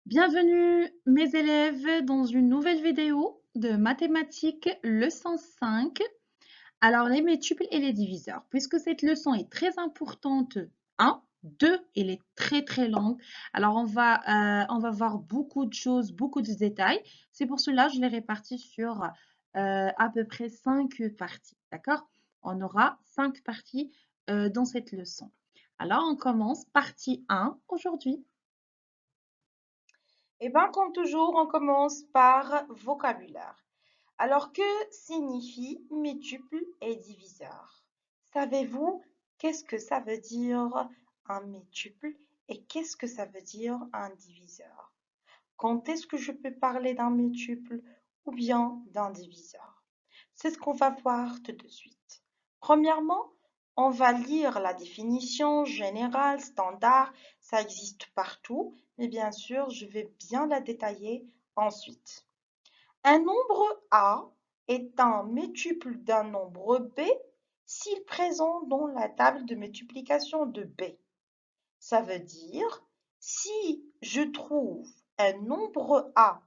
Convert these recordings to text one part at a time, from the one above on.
Bienvenue mes élèves dans une nouvelle vidéo de mathématiques leçon 5. Alors les multiples et les diviseurs. Puisque cette leçon est très importante, 1, 2, elle est très longue. Alors on va voir beaucoup de choses, beaucoup de détails. C'est pour cela que je l'ai réparti sur à peu près 5 parties. D'accord? On aura 5 parties dans cette leçon. Alors on commence partie 1 aujourd'hui. Eh bien, comme toujours, on commence par vocabulaire. Alors, que signifie multiple et diviseur? Savez-vous qu'est-ce que ça veut dire un multiple et qu'est-ce que ça veut dire un diviseur? Quand est-ce que je peux parler d'un multiple ou bien d'un diviseur? C'est ce qu'on va voir tout de suite. Premièrement, on va lire la définition générale, standard, ça existe partout, mais bien sûr, je vais bien la détailler ensuite. Un nombre A est un multiple d'un nombre B s'il présent dans la table de multiplication de B. Ça veut dire, si je trouve un nombre A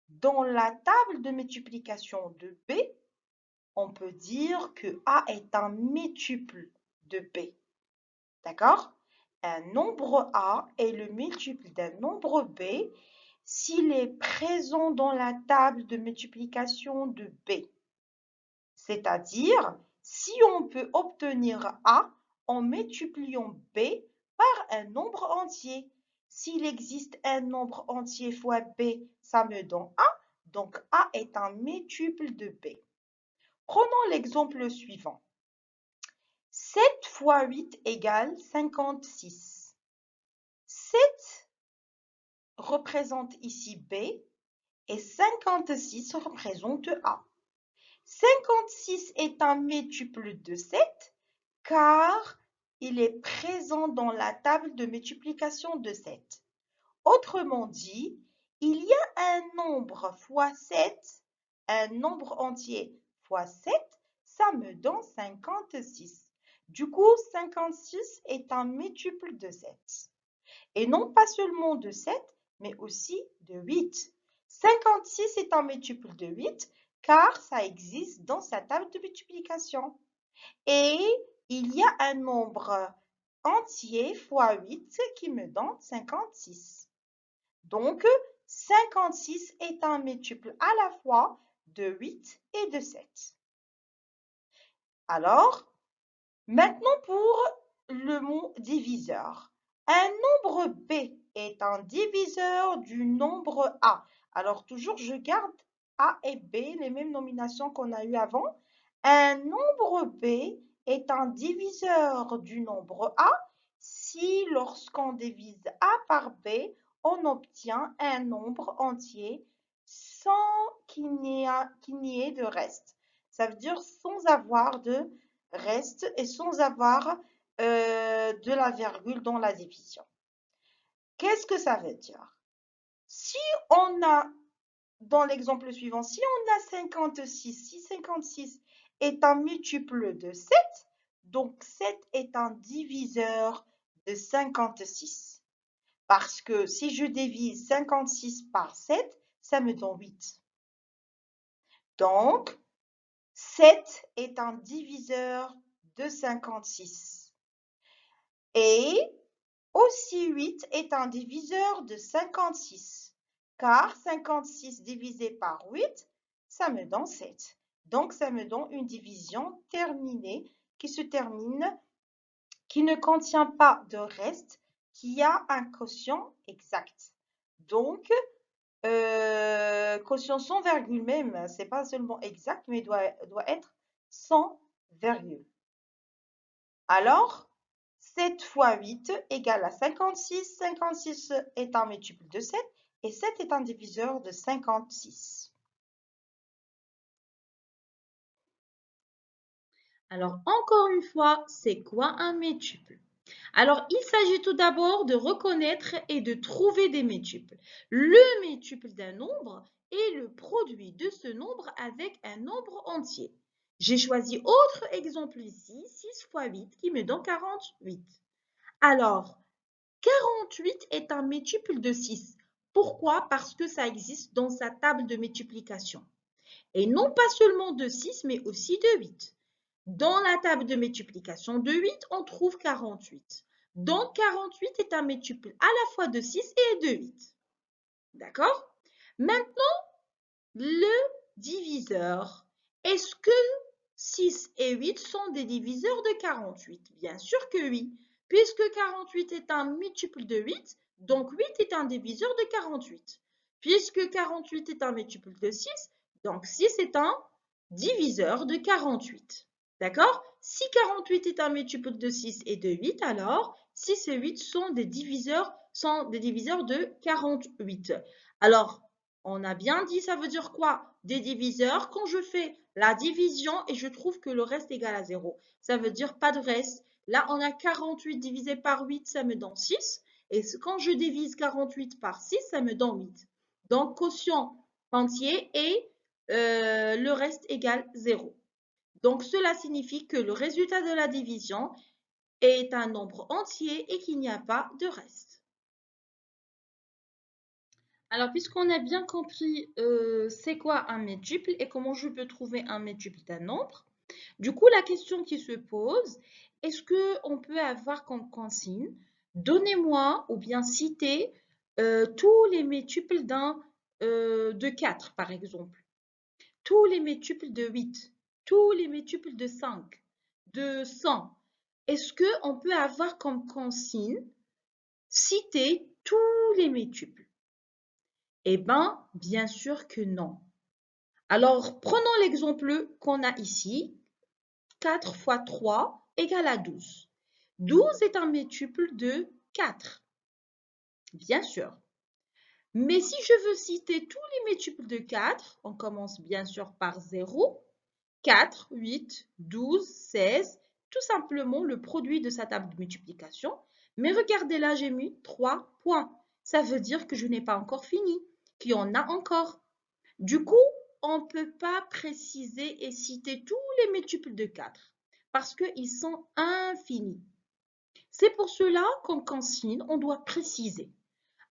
dans la table de multiplication de B, on peut dire que A est un multiple de B. D'accord? Un nombre A est le multiple d'un nombre B s'il est présent dans la table de multiplication de B. C'est-à-dire, si on peut obtenir A en multipliant B par un nombre entier. S'il existe un nombre entier fois B, ça me donne A, donc A est un multiple de B. Prenons l'exemple suivant. 7 fois 8 égale 56. 7 représente ici B et 56 représente A. 56 est un multiple de 7 car il est présent dans la table de multiplication de 7. Autrement dit, il y a un nombre fois 7, un nombre entier fois 7, ça me donne 56. Du coup, 56 est un multiple de 7. Et non pas seulement de 7, mais aussi de 8. 56 est un multiple de 8 car ça existe dans sa table de multiplication. Et il y a un nombre entier fois 8 qui me donne 56. Donc, 56 est un multiple à la fois de 8 et de 7. Alors, maintenant pour le mot diviseur. Un nombre B est un diviseur du nombre A. Alors, toujours, je garde A et B, les mêmes nominations qu'on a eues avant. Un nombre B est un diviseur du nombre A si, lorsqu'on divise A par B, on obtient un nombre entier sans qu'il n'y ait de reste. Ça veut dire sans avoir de reste et sans avoir de la virgule dans la division. Qu'est-ce que ça veut dire? Si on a, dans l'exemple suivant, si on a 56, si 56 est un multiple de 7, donc 7 est un diviseur de 56. Parce que si je divise 56 par 7, ça me donne 8. Donc, 7 est un diviseur de 56. Et aussi 8 est un diviseur de 56. Car 56 divisé par 8, ça me donne 7. Donc, ça me donne une division terminée qui se termine, qui ne contient pas de reste, qui a un quotient exact. Donc, quotient sans virgule même, c'est pas seulement exact, mais doit être sans virgule. Alors, 7 fois 8 égale à 56. 56 est un multiple de 7 et 7 est un diviseur de 56. Alors, encore une fois, c'est quoi un multiple? Alors, il s'agit tout d'abord de reconnaître et de trouver des multiples. Le multiple d'un nombre est le produit de ce nombre avec un nombre entier. J'ai choisi autre exemple ici, 6 fois 8, qui me donne 48. Alors, 48 est un multiple de 6. Pourquoi? Parce que ça existe dans sa table de multiplication. Et non pas seulement de 6, mais aussi de 8. Dans la table de multiplication de 8, on trouve 48. Donc 48 est un multiple à la fois de 6 et de 8. D'accord? Maintenant, le diviseur. Est-ce que 6 et 8 sont des diviseurs de 48? Bien sûr que oui, puisque 48 est un multiple de 8, donc 8 est un diviseur de 48. Puisque 48 est un multiple de 6, donc 6 est un diviseur de 48. D'accord? Si 48 est un multiple de 6 et de 8, alors 6 et 8 sont des diviseurs de 48. Alors, on a bien dit, ça veut dire quoi? Des diviseurs. Quand je fais la division et je trouve que le reste est égal à 0, ça veut dire pas de reste. Là, on a 48 divisé par 8, ça me donne 6. Et quand je divise 48 par 6, ça me donne 8. Donc, quotient entier et le reste égale 0. Donc, cela signifie que le résultat de la division est un nombre entier et qu'il n'y a pas de reste. Alors, puisqu'on a bien compris c'est quoi un multiple et comment je peux trouver un multiple d'un nombre, du coup, la question qui se pose, est-ce qu'on peut avoir comme consigne, donnez-moi ou bien citez tous les multiples de 4, par exemple, tous les multiples de 8, tous les multiples de 5, de 100. Est-ce qu'on peut avoir comme consigne, citer tous les multiples? Eh bien, bien sûr que non. Alors, prenons l'exemple qu'on a ici. 4 fois 3 égale à 12. 12 est un multiple de 4, bien sûr. Mais si je veux citer tous les multiples de 4, on commence bien sûr par 0, 4, 8, 12, 16, tout simplement le produit de sa table de multiplication. Mais regardez là, j'ai mis 3 points. Ça veut dire que je n'ai pas encore fini, qu'il y en a encore. Du coup, on ne peut pas préciser et citer tous les multiples de 4 parce qu'ils sont infinis. C'est pour cela qu'en consigne, on doit préciser.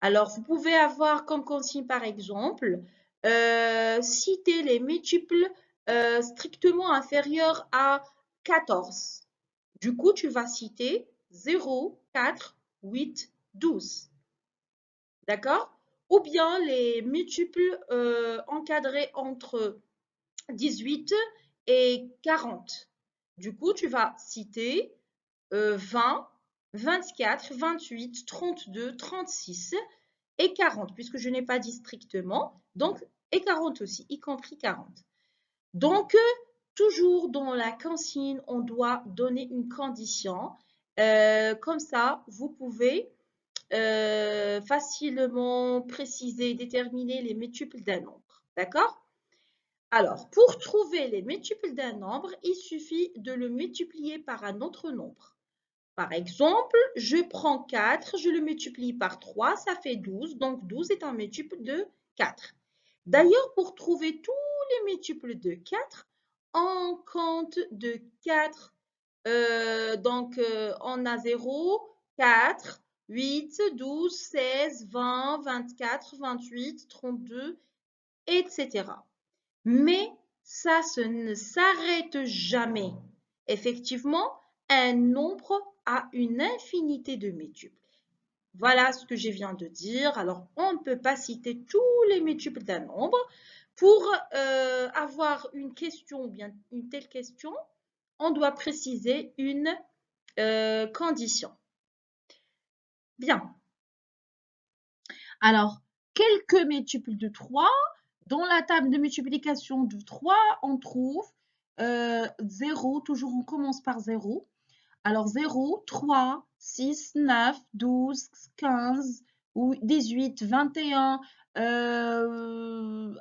Alors, vous pouvez avoir comme consigne, par exemple, citer les multiples strictement inférieurs à 14. Du coup, tu vas citer 0, 4, 8, 12. D'accord? Ou bien les multiples encadrés entre 18 et 40. Du coup, tu vas citer 20, 24, 28, 32, 36 et 40, puisque je n'ai pas dit strictement, donc et 40 aussi, y compris 40. Donc, toujours dans la consigne, on doit donner une condition. Comme ça, vous pouvez facilement préciser, déterminer les multiples d'un nombre. D'accord? Alors, pour trouver les multiples d'un nombre, il suffit de le multiplier par un autre nombre. Par exemple, je prends 4, je le multiplie par 3, ça fait 12. Donc, 12 est un multiple de 4. D'ailleurs, pour trouver tous les multiples de 4, on compte de 4. On a 0, 4, 8, 12, 16, 20, 24, 28, 32, etc. Mais ça ne s'arrête jamais. Effectivement, un nombre a une infinité de multiples. Voilà ce que je viens de dire. Alors, on ne peut pas citer tous les multiples d'un nombre. Pour avoir une question ou bien une telle question, on doit préciser une condition. Bien. Alors, quelques multiples de 3. Dans la table de multiplication de 3, on trouve 0. Toujours, on commence par 0. Alors, 0, 3, 6, 9, 12, 15, 18, 21.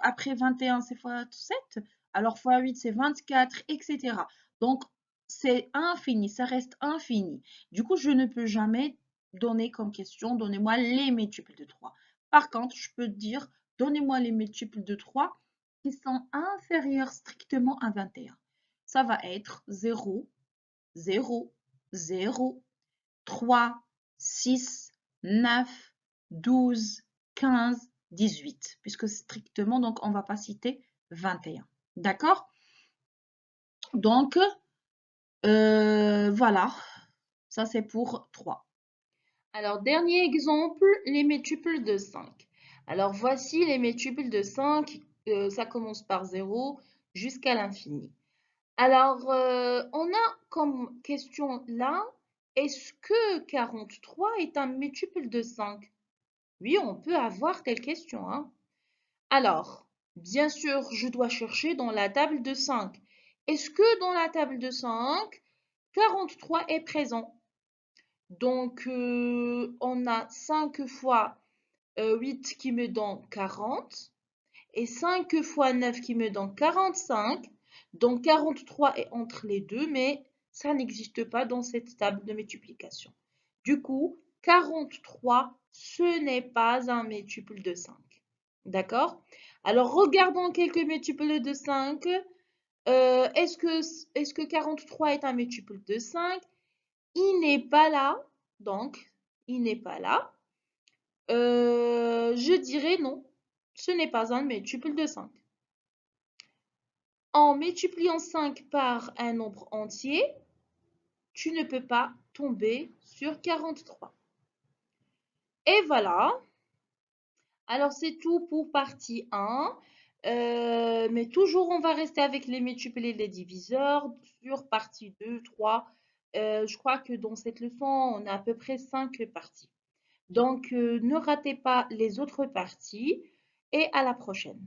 Après 21, c'est fois 7. Alors, fois 8, c'est 24, etc. Donc, c'est infini, ça reste infini. Du coup, je ne peux jamais donner comme question, donnez-moi les multiples de 3. Par contre, je peux dire, donnez-moi les multiples de 3 qui sont inférieurs strictement à 21. Ça va être 0, 0, 0, 3, 6, 9, 12, 15, 18, puisque strictement, donc, on ne va pas citer 21. D'accord? Donc, voilà, ça c'est pour 3. Alors, dernier exemple, les multiples de 5. Alors, voici les multiples de 5. Ça commence par 0 jusqu'à l'infini. Alors, on a comme question là, est-ce que 43 est un multiple de 5? Oui, on peut avoir telle question, hein. Alors, bien sûr, je dois chercher dans la table de 5. Est-ce que dans la table de 5, 43 est présent? Donc, on a 5 fois 8 qui me donne 40 et 5 fois 9 qui me donne 45. Donc, 43 est entre les deux, mais ça n'existe pas dans cette table de multiplication. Du coup, 43, ce n'est pas un multiple de 5. D'accord? Alors, regardons quelques multiples de 5. Est-ce que 43 est un multiple de 5? Il n'est pas là. Donc, il n'est pas là. Je dirais non. Ce n'est pas un multiple de 5. En multipliant 5 par un nombre entier, tu ne peux pas tomber sur 43. Et voilà. Alors, c'est tout pour partie 1. Mais toujours, on va rester avec les multiples et les diviseurs. Sur partie 2, 3, je crois que dans cette leçon, on a à peu près 5 parties. Donc, ne ratez pas les autres parties et à la prochaine.